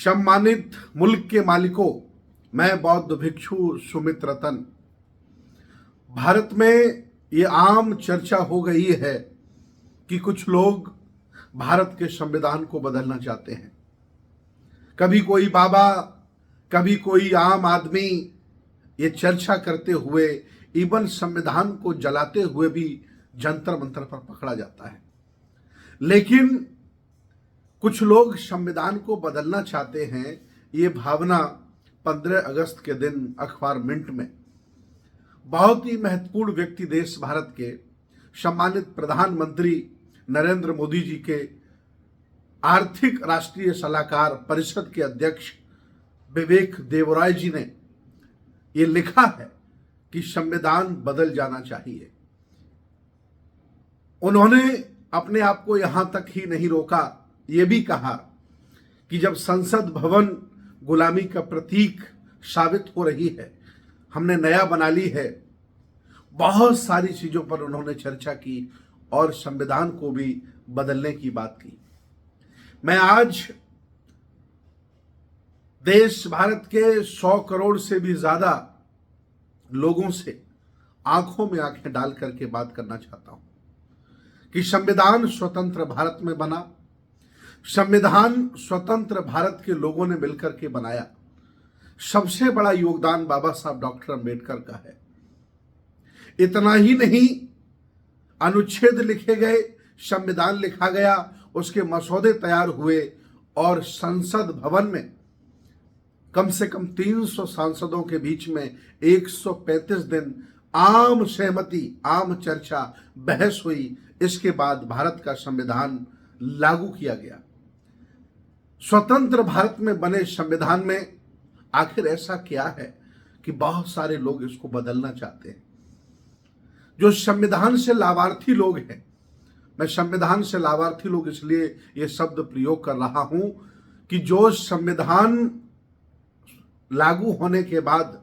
सम्मानित मुल्क के मालिकों, मैं बौद्ध भिक्षु सुमित रतन। भारत में ये आम चर्चा हो गई है कि कुछ लोग भारत के संविधान को बदलना चाहते हैं। कभी कोई बाबा, कभी कोई आम आदमी ये चर्चा करते हुए इवन संविधान को जलाते हुए भी जंतर मंतर पर पकड़ा जाता है। लेकिन कुछ लोग संविधान को बदलना चाहते हैं। ये भावना 15 अगस्त के दिन अखबार मिंट में बहुत ही महत्वपूर्ण व्यक्ति देश भारत के सम्मानित प्रधानमंत्री नरेंद्र मोदी जी के आर्थिक राष्ट्रीय सलाहकार परिषद के अध्यक्ष विवेक देवराय जी ने ये लिखा है कि संविधान बदल जाना चाहिए। उन्होंने अपने आप को यहां तक ही नहीं रोका, ये भी कहा कि जब संसद भवन गुलामी का प्रतीक साबित हो रही है, हमने नया बना ली है। बहुत सारी चीजों पर उन्होंने चर्चा की और संविधान को भी बदलने की बात की। मैं आज देश भारत के 100 करोड़ से भी ज्यादा लोगों से आंखों में आंखें डाल करके बात करना चाहता हूं कि संविधान स्वतंत्र भारत में बना। संविधान स्वतंत्र भारत के लोगों ने मिलकर के बनाया। सबसे बड़ा योगदान बाबा साहब डॉक्टर अंबेडकर का है। इतना ही नहीं, अनुच्छेद लिखे गए, संविधान लिखा गया, उसके मसौदे तैयार हुए और संसद भवन में कम से कम 300 सांसदों के बीच में 135 दिन आम सहमति, आम चर्चा, बहस हुई। इसके बाद भारत का संविधान लागू किया गया। स्वतंत्र भारत में बने संविधान में आखिर ऐसा क्या है कि बहुत सारे लोग इसको बदलना चाहते हैं। जो संविधान से लाभार्थी लोग हैं, मैं संविधान से लाभार्थी लोग इसलिए ये शब्द प्रयोग कर रहा हूं कि जो संविधान लागू होने के बाद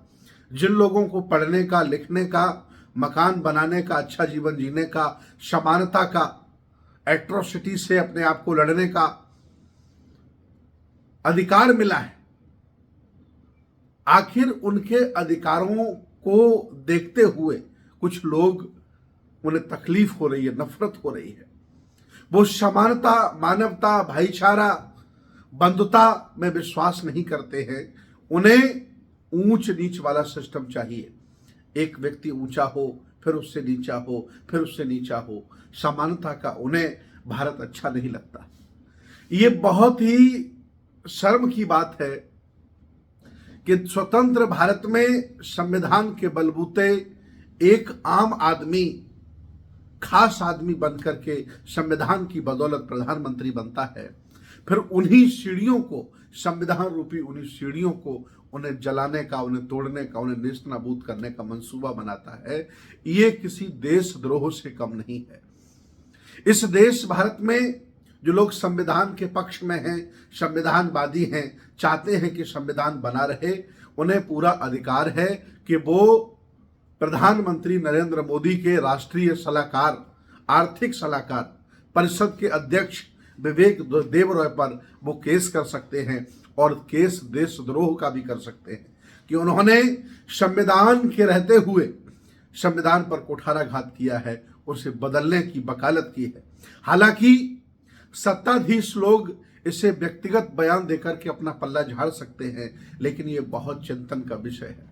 जिन लोगों को पढ़ने का, लिखने का, मकान बनाने का, अच्छा जीवन जीने का, समानता का, एट्रोसिटी से अपने आप को लड़ने का अधिकार मिला है, आखिर उनके अधिकारों को देखते हुए कुछ लोग, उन्हें तकलीफ हो रही है, नफरत हो रही है। वो समानता, मानवता, भाईचारा, बंधुता में विश्वास नहीं करते हैं। उन्हें ऊंच नीच वाला सिस्टम चाहिए। एक व्यक्ति ऊंचा हो, फिर उससे नीचा हो, फिर उससे नीचा हो। समानता का उन्हें भारत अच्छा नहीं लगता। ये बहुत ही शर्म की बात है कि स्वतंत्र भारत में संविधान के बलबूते एक आम आदमी, खास आदमी बनकर के संविधान की बदौलत प्रधानमंत्री बनता है। फिर उन्हीं सीढ़ियों को, संविधान रूपी उन्हीं सीढ़ियों को उन्हें जलाने का, उन्हें तोड़ने का, उन्हें नेस्त नाबूद करने का मंसूबा बनाता है। ये किसी देशद्रोह से कम नहीं है। इस देश भारत में जो लोग संविधान के पक्ष में हैं, संविधानवादी हैं, चाहते हैं कि संविधान बना रहे, उन्हें पूरा अधिकार है कि वो प्रधानमंत्री नरेंद्र मोदी के राष्ट्रीय सलाहकार, आर्थिक सलाहकार परिषद के अध्यक्ष विवेक देवराय पर वो केस कर सकते हैं और केस देशद्रोह का भी कर सकते हैं कि उन्होंने संविधान के रहते हुए संविधान पर कुठाराघात किया है, उसे बदलने की वकालत की है। हालांकि सत्ताधीश लोग इसे व्यक्तिगत बयान देकर के अपना पल्ला झाड़ सकते हैं, लेकिन ये बहुत चिंतन का विषय है।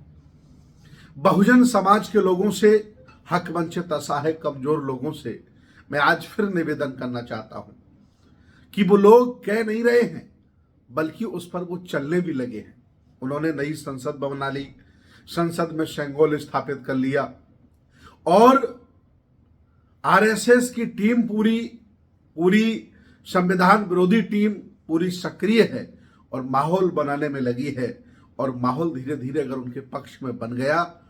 बहुजन समाज के लोगों से, हक वंचित, असहाय, कमजोर लोगों से मैं आज फिर निवेदन करना चाहता हूं कि वो लोग कह नहीं रहे हैं, बल्कि उस पर वो चलने भी लगे हैं। उन्होंने नई संसद बना ली, संसद में शेंगोल स्थापित कर लिया और आरएसएस की टीम पूरी संविधान विरोधी टीम पूरी सक्रिय है और माहौल बनाने में लगी है। और माहौल धीरे धीरे अगर उनके पक्ष में बन गया,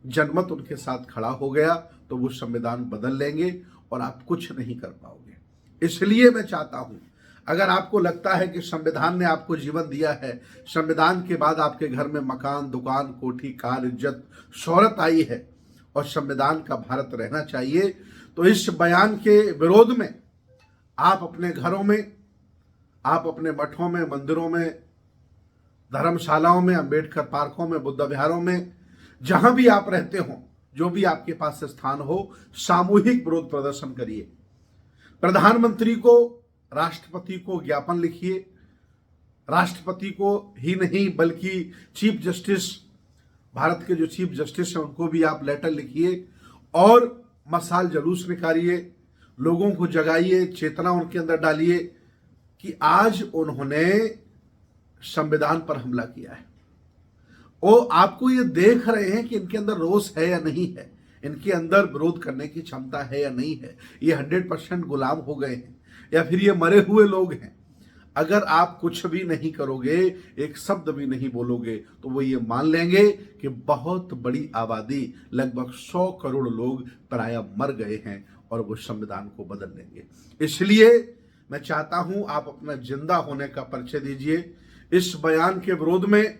जनमत उनके साथ खड़ा हो गया, तो वो संविधान बदल लेंगे और आप कुछ नहीं कर पाओगे। इसलिए मैं चाहता हूं, अगर आपको लगता है कि संविधान ने आपको जीवन दिया है, संविधान के बाद आपके घर में मकान, दुकान, कोठी, कार, इज्जत, शोहरत आई है और संविधान का भारत रहना चाहिए, तो इस बयान के विरोध में आप अपने घरों में, आप अपने मठों में, मंदिरों में धर्मशालाओं में, अंबेडकर पार्कों में, बुद्ध विहारों में, जहां भी आप रहते हो, जो भी आपके पास स्थान हो, सामूहिक विरोध प्रदर्शन करिए। प्रधानमंत्री को, राष्ट्रपति को ज्ञापन लिखिए। राष्ट्रपति को ही नहीं बल्कि चीफ जस्टिस, भारत के जो चीफ जस्टिस हैं उनको भी आप लेटर लिखिए और मशाल जुलूस निकालिए, लोगों को जगाइए, चेतना उनके अंदर डालिए कि आज उन्होंने संविधान पर हमला किया है। वो आपको ये देख रहे हैं कि इनके अंदर रोष है या नहीं है, इनके अंदर विरोध करने की क्षमता है या नहीं है, ये 100% गुलाम हो गए हैं या फिर ये मरे हुए लोग हैं। अगर आप कुछ भी नहीं करोगे, एक शब्द भी नहीं बोलोगे, तो वो ये मान लेंगे कि बहुत बड़ी आबादी, लगभग 100 करोड़ लोग प्राय मर गए हैं और वो संविधान को बदल लेंगे। इसलिए मैं चाहता हूं आप अपना जिंदा होने का परिचय दीजिए। इस बयान के विरोध में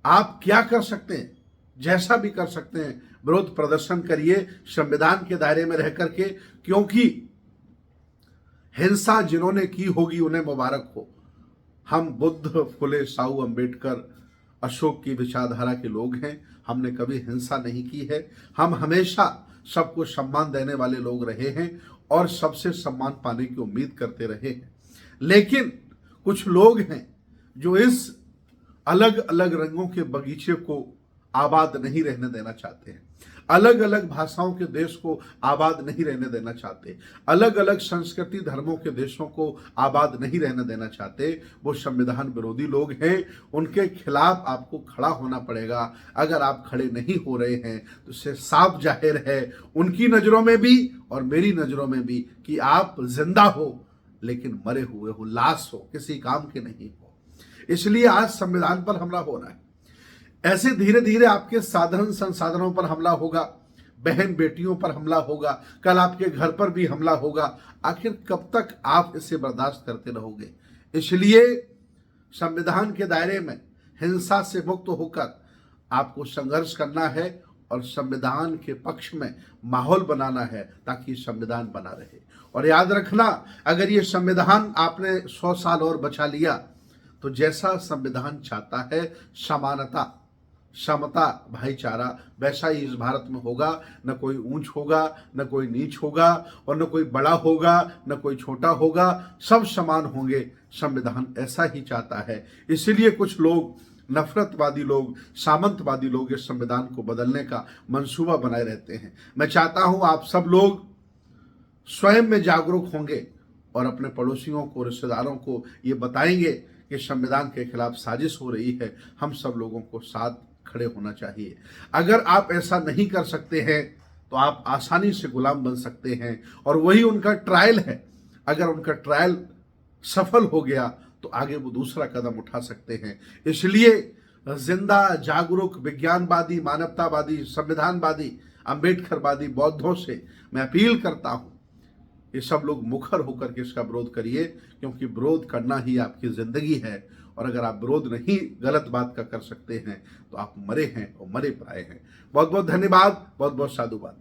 आप क्या कर सकते हैं, जैसा भी कर सकते हैं, विरोध प्रदर्शन करिए संविधान के दायरे में रह करके, क्योंकि हिंसा जिन्होंने की होगी उन्हें मुबारक हो। हम बुद्ध, फुले, साहू, अंबेडकर, अशोक की विचारधारा के लोग हैं। हमने कभी हिंसा नहीं की है। हम हमेशा सबको सम्मान देने वाले लोग रहे हैं और सबसे सम्मान पाने की उम्मीद करते रहे हैं। लेकिन कुछ लोग हैं जो इस अलग अलग रंगों के बगीचे को आबाद नहीं रहने देना चाहते हैं, अलग अलग भाषाओं के देश को आबाद नहीं रहने देना चाहते, अलग अलग संस्कृति धर्मों के देशों को आबाद नहीं रहने देना चाहते। वो संविधान विरोधी लोग हैं, उनके खिलाफ आपको खड़ा होना पड़ेगा। अगर आप खड़े नहीं हो रहे हैं तो इससे साफ जाहिर है उनकी नज़रों में भी और मेरी नज़रों में भी कि आप जिंदा हो लेकिन मरे हुए हो, लाश हो, किसी काम के नहीं हो। इसलिए आज संविधान पर हमला हो रहा है। ऐसे धीरे धीरे आपके साधन संसाधनों पर हमला होगा, बहन बेटियों पर हमला होगा, कल आपके घर पर भी हमला होगा। आखिर कब तक आप इसे बर्दाश्त करते रहोगे? इसलिए संविधान के दायरे में हिंसा से मुक्त होकर आपको संघर्ष करना है और संविधान के पक्ष में माहौल बनाना है ताकि संविधान बना रहे। और याद रखना, अगर ये संविधान आपने 100 साल और बचा लिया तो जैसा संविधान चाहता है समानता, समता, भाईचारा, वैसा ही इस भारत में होगा। न कोई ऊंच होगा, न कोई नीच होगा और न कोई बड़ा होगा, न कोई छोटा होगा, सब समान होंगे। संविधान ऐसा ही चाहता है। इसीलिए कुछ लोग, नफरतवादी लोग, सामंतवादी लोग इस संविधान को बदलने का मंसूबा बनाए रहते हैं। मैं चाहता हूं आप सब लोग स्वयं में जागरूक होंगे और अपने पड़ोसियों को, रिश्तेदारों को ये बताएंगे कि संविधान के खिलाफ साजिश हो रही है। हम सब लोगों को साथ खड़े होना चाहिए। अगर आप ऐसा नहीं कर सकते हैं तो आप आसानी से गुलाम बन सकते हैं और वही उनका ट्रायल है। अगर उनका ट्रायल सफल हो गया तो आगे वो दूसरा कदम उठा सकते हैं। इसलिए जिंदा, जागरूक, विज्ञानवादी, मानवतावादी, संविधानवादी, अंबेडकरवादी बौद्धों से मैं अपील करता हूं, ये सब लोग मुखर होकर के इसका विरोध करिए, क्योंकि विरोध करना ही आपकी जिंदगी है। और अगर आप विरोध नहीं गलत बात का कर सकते हैं तो आप मरे हैं और मरे पराए हैं। बहुत बहुत धन्यवाद, बहुत बहुत साधुवाद।